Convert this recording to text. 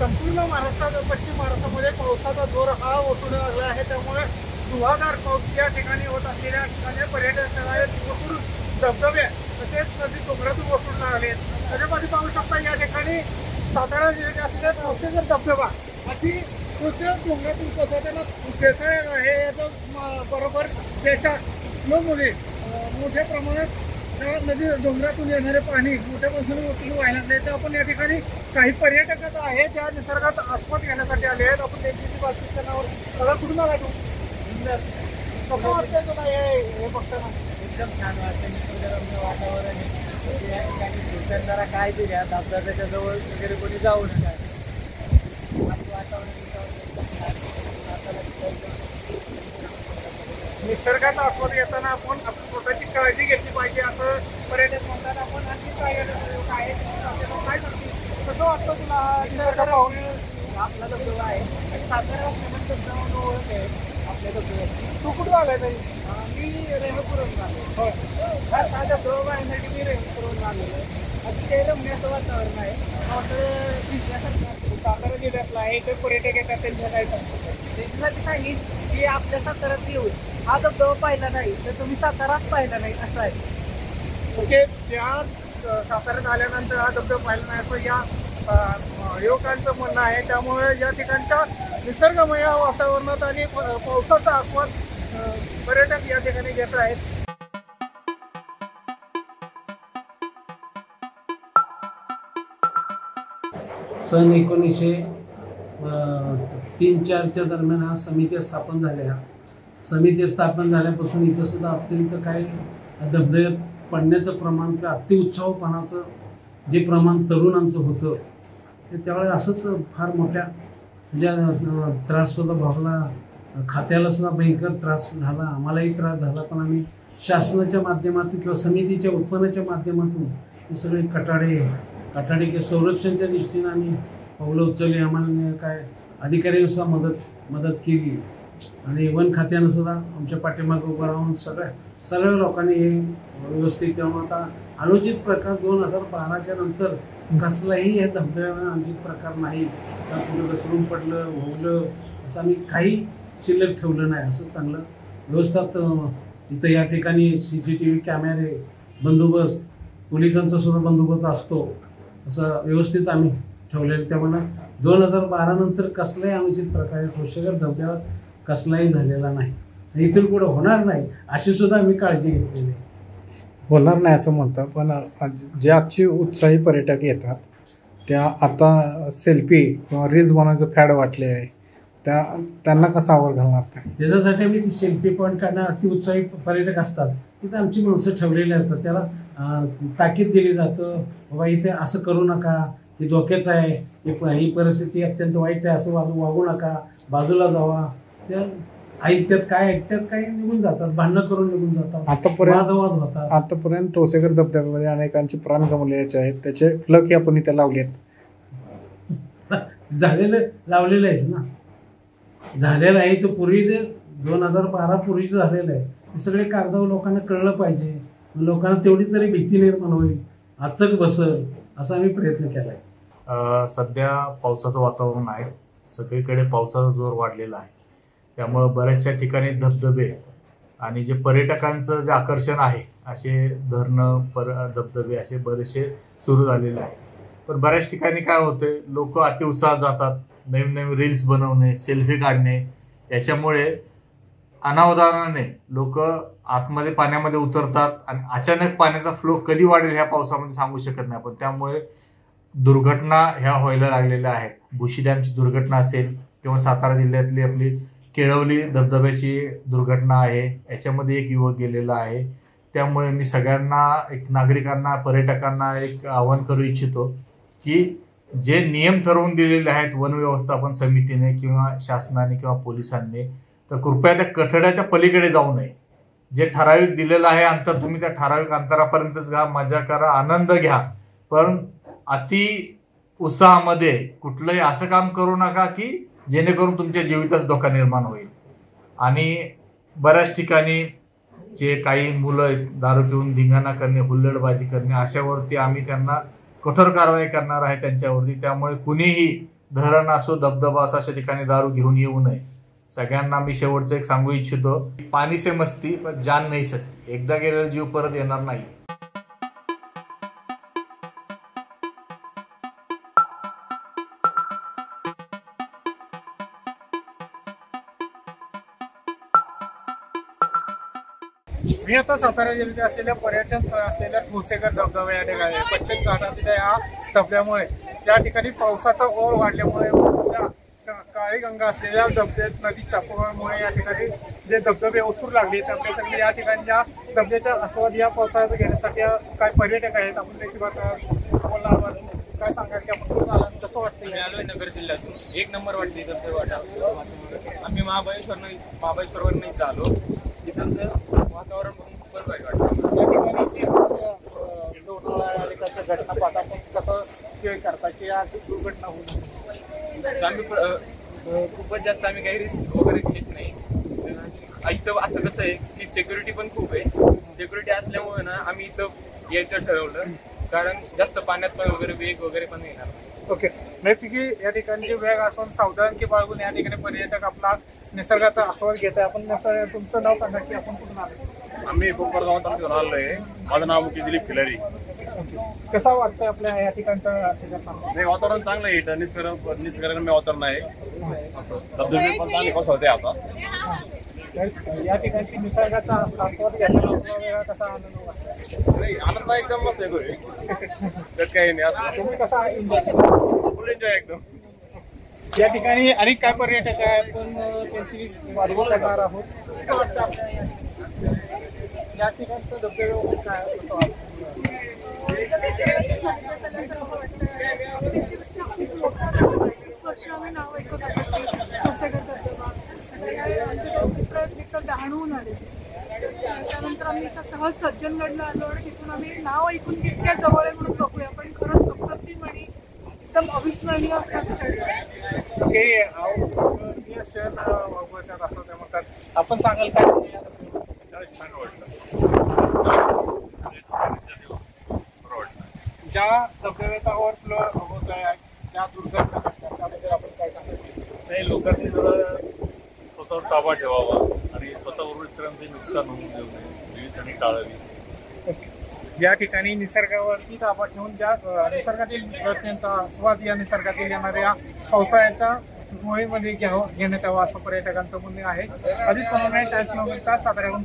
संपूर्ण महाराष्ट्रात पश्चिम महाराष्ट्रामध्ये पावसाचा जोर हा ओसरू लागला आहे। त्यामुळे धुवाधार पाऊस या ठिकाणी होत असलेल्या ठिकाणी पर्यटन स्थळ भरपूर धबधबे तसेच नदी डोंगरातून ओसरून लागले। त्याच्यामध्ये पाहू शकता या ठिकाणी सातारा जिल्ह्यात असलेला ठोसेघर धबधबा अशी डोंगरातून कोसळताना दिसत आहे। बरोबर त्याच्या फ्लोमुळे मोठ्या प्रमाणात नदी डोंगरातून येणारे पाणी मोठ्या प्रमाणात ओसरून व्हायला लागले। तर आपण या ठिकाणी काही पर्यटक आहेत त्या निसर्गात आस्वाद घेण्यासाठी आले आहेत। आपण देखील बातचीत करण्यावर सगळं कुठून आला तू कसं वाटतंय तुला हे बघताना? एकदम छान वाटतं, निसर्गरम्य वातावरण आहे। या ठिकाणी सूचना काय दिल्या धबधब्याच्या जवळ वगैरे कोणी जाऊ नका। वातावरण निसर्गाचा आस्वाद घेताना आपण स्वतःची काळजी घेतली पाहिजे असं पर्यटक म्हणतात। आपण आणखी काय काय सांगते कसं वाटतं तुला निसर्ग पाहून? आपला धबधबा आहे आणि सातारा धबधबा ओळख आहे आपल्या धबधब्याची। तू कुठं आलाय ताई? मी रेणुपुरवरून आलो। होय, हा धबधबा पाहण्यासाठी मी रेणुपुरवरून आलेलो आहे। अतिशय रम्य असं वातावरण आहे, असं दिसण्यासारखं। सातारा जिल्ह्यातला आहे इथे पर्यटक येतात त्यांच्या काय सांगतात? त्याच्यासाठी सांगेन की आपल्या साताऱ्यात येऊन हा धबधबा पाहिला नाही तर तुम्ही साताराच पाहिला नाही असं आहे। ओके, त्या साताऱ्यात आल्यानंतर हा धबधबा पाहिला नाही असं या युवकांचं म्हणणं आहे। त्यामुळे या ठिकाणच्या निसर्गमय वातावरणात आणि पावसाचा आस्वाद पर्यटक या ठिकाणी घेत आहेत। सन 1903-04च्या दरम्यान हा समित्या स्थापन झाल्या। समित्या स्थापन झाल्यापासून इथं सुद्धा अत्यंत काही धबधब्यात पडण्याचं प्रमाण किंवा अतिउत्साहपणाचं जे प्रमाण तरुणांचं होतं ते त्यावेळेस असंच फार मोठ्या म्हणजे त्राससुद्धा भावला, खात्याला सुद्धा भयंकर त्रास झाला, आम्हालाही त्रास झाला। पण आम्ही शासनाच्या माध्यमातून किंवा समितीच्या उत्पन्नाच्या माध्यमातून हे सगळे कटाडे किंवा संरक्षणाच्या दृष्टीनं आम्ही पावलं उचलली। आम्हाला काय अधिकाऱ्यांनी सुद्धा मदत केली आणि वन खात्यानं सुद्धा आमच्या पाठीमागं उभं राहून सगळ्या लोकांनी हे व्यवस्थित तेव्हा आता अनुचित प्रकार 2012च्या नंतर कसलाही हे धबधब्यामध्ये अनुचित प्रकार नाही। कुठं घसरून पडलं होवलं असं आम्ही काही शिल्लक ठेवलं नाही। असं चांगलं व्यवस्थात इथं या ठिकाणी CCTV कॅमेरे, बंदोबस्त, पोलिसांचा सुद्धा बंदोबस्त असतो असं व्यवस्थित आम्ही ठेवलेलं। त्यामुळे 2012 नंतर कसलाही अनुचित प्रकारे ठोसेघर धबधब्यात कसलाही झालेला नाही, इथून पुढे होणार नाही अशी सुद्धा आम्ही काळजी घेतलेली आहे। होणार नाही असं म्हणतात, पण जे आजचे उत्साही पर्यटक येतात त्या आता सेल्फी किंवा रील्स बनवायचं फॅड वाटले आहे, त्यांना कसा आवर घालणार? त्याच्यासाठी आम्ही ती सेल्फी पॉईंट काढणार अतिउत्साही पर्यटक असतात तिथे आमची माणसं ठेवलेली असतात, त्याला ताकीद दिली जातं बाबा इथे असं करू नका, हे धोक्याचं आहे, ही परिस्थिती अत्यंत वाईट आहे, असं वागू नका, बाजूला जावा। त्या ऐकतात काय निघून जातात, भांडणं करून निघून जातात, वादवाद होतात। आतापर्यंत ठोसेघर धबधब्यामध्ये अनेकांचे प्राण गमावलेले आहेत, त्याचे फ्लक आपण इथे लावले लावलेलं आहेच ना, झालेलं आहे। तो पूर्वी जे 2012 पूर्वीचं झालेलं आहे हे सगळे कागदावर लोकांना कळलं पाहिजे, लोकांना तेवढी तरी भीती निर्माण होईल, अचक बसल असा आम्ही प्रयत्न केला आहे। सध्या पावसाचं वातावरण आहे, सगळीकडे पावसाचा जोर वाढलेला आहे। त्यामुळं बऱ्याचशा ठिकाणी धबधबे आणि जे पर्यटकांचं जे आकर्षण आहे असे धरणं धबधबे असे बरेचसे सुरू झालेले आहे। पण बऱ्याच ठिकाणी काय होते, लोक अतिउत्साहात जातात, नवीन नवीन रील्स बनवणे, सेल्फी काढणे, याच्यामुळे अनावधानाने लोक आतमध्ये पाण्यामध्ये उतरतात आणि अचानक पाण्याचा फ्लो कधी वाढेल ह्या पावसामध्ये सांगू शकत नाही आपण। त्यामुळे दुर्घटना ह्या व्हायला लागलेल्या आहेत। भुशी डॅमची दुर्घटना असेल किंवा सातारा जिल्ह्यातली आपली केळवली धबधब्याची दुर्घटना आहे, याच्यामध्ये एक युवक गेलेला आहे। त्यामुळे मी सगळ्यांना, एक नागरिकांना, पर्यटकांना एक आवाहन करू इच्छितो की जे नियम ठरवून दिलेले आहेत वन व्यवस्थापन समितीने किंवा शासनाने किंवा पोलिसांनी, तर कृपया त्या कठड्याच्या पलीकडे जाऊ नये। जे ठराविक दिलेलं आहे अंतर, तुम्ही त्या ठराविक अंतरापर्यंतच जा, मजा करा, आनंद घ्या, पण अति उत्साहामध्ये कुठलंही असं काम करू नका की जेणेकरून तुमच्या जीवितास धोका निर्माण होईल। आणि बऱ्याच ठिकाणी जे काही मुलं दारू पिऊन धिंगाणा करणे, हुल्लडबाजी करणे, अशावरती आम्ही त्यांना कठोर कारवाई करणार आहे त्यांच्यावरती। त्यामुळे कुणीही धरण असो, धबधबा असो, अशा ठिकाणी दारू घेऊन येऊ नये. सगळ्यांना मी शेवटचं एक सांगू इच्छितो, पाणी से मस्ती पण जान नाही सस्ती. एकदा गेलेला जीव परत येणार नाही. मी आता सातारा जिल्ह्यात असलेल्या पर्यटन स्थळ असलेल्या ठोसेघर धबधबा या ठिकाणी पश्चिम घाटातील या धबधब्यामुळे या ठिकाणी पावसाचा ओढ वाढल्यामुळे काळी गंगा असलेल्या धबधब्यात नदीच्या पुरामुळे या ठिकाणी जे धबधबे ओसरू लागले, त्यामुळे या ठिकाणच्या धबधब्याचा आस्वाद या पावसाळ्याचा घेण्यासाठी काय पर्यटक आहेत. आपण त्याची बोलणार काय सांगाल की आपण कुठून आला, कसं वाटतं? आलोय नगर जिल्ह्यातून. एक नंबर वाटते इथं वाटा. आम्ही महाबळेश्वरवर नाही आलो. तिथं वातावरण बघून खूपच वाईट वाटतं. या ठिकाणी लोणावळ्याच्या घटना पाहता आपण कसं केअर करता की या दुर्घटना होऊ आम्ही खूपच जास्त आम्ही काही रिस्क वगैरे घेत नाही. इथं असं कसं आहे की सिक्युरिटी पण खूप आहे. सिक्युरिटी असल्यामुळे ना आम्ही इथं यायचं ठरवलं, कारण जास्त पाण्यात पण वगैरे वेग वगैरे पण येणार. ओके, नेक्स्ट की या ठिकाणचे वेग असून सावधानकी बाळगून या ठिकाणी पर्यटक आपला निसर्गाचा आस्वाद घेत आहे. आपण तुमचं नाव सांगा की आपण कुठून आलो? आम्ही कोकण तालुक्यातून आलो आहे. माझं नाव मुख्य दिलीप खिलारी. कसं वाटतं आपल्या या ठिकाणचं नाही, वातावरण चांगलं आहे इथं. निसर्गरम्य वातावरण आहे. धबधबे पण चांगले कसं होते आता. या ठिकाणची निसर्गाचा आस्वाद घ्यायला कसा आनंद वाटतो? नाही, आनंद एकदम मस्त येतोय. त्यात काही नाही, असं तुम्ही कसा एन्जॉय केला? फुल एन्जॉय एकदम. या ठिकाणी अनेक काय पर्यटक आहेत, पण त्यांची वाटणी करणार आहोत. कसं वाटतं आपल्या या ठिकाणचं धबधबे काय कसं वाटतं? आम्ही नाव ऐकत डहाणून आले. त्यानंतर आम्ही इथं सहज सज्जनगडला आलो आणि तिथून आम्ही नाव ऐकून तितक्या जवळ आहे म्हणून बघूया, पण खरंच अप्रतिम आणि एकदम अविस्मरणीय क्षण असं ते म्हणतात. आपण सांगाल काय? छान वाटतं. ज्या धबधब्याचा ओव्हरफ्लो होत आहे, त्या दुर्घटना घडतात, त्याबद्दल आपण काय सांगाल? नाही, लोकांनी जरा स्वतःवर ताबा ठेवावा आणि स्वतःबरोबर इतरांचे नुकसान होऊन देऊ नये. विविधतांनी टाळावी. या ठिकाणी निसर्गावरती ताबा ठेवून ज्या निसर्गातील घटनांचा आस्वाद या निसर्गातील येणाऱ्या पावसाळ्याच्या मोहीमध्ये घेण्यात यावं असं पर्यटकांचं म्हणणं आहे. अधिक समन्वय टाइम्स साताऱ्याहून.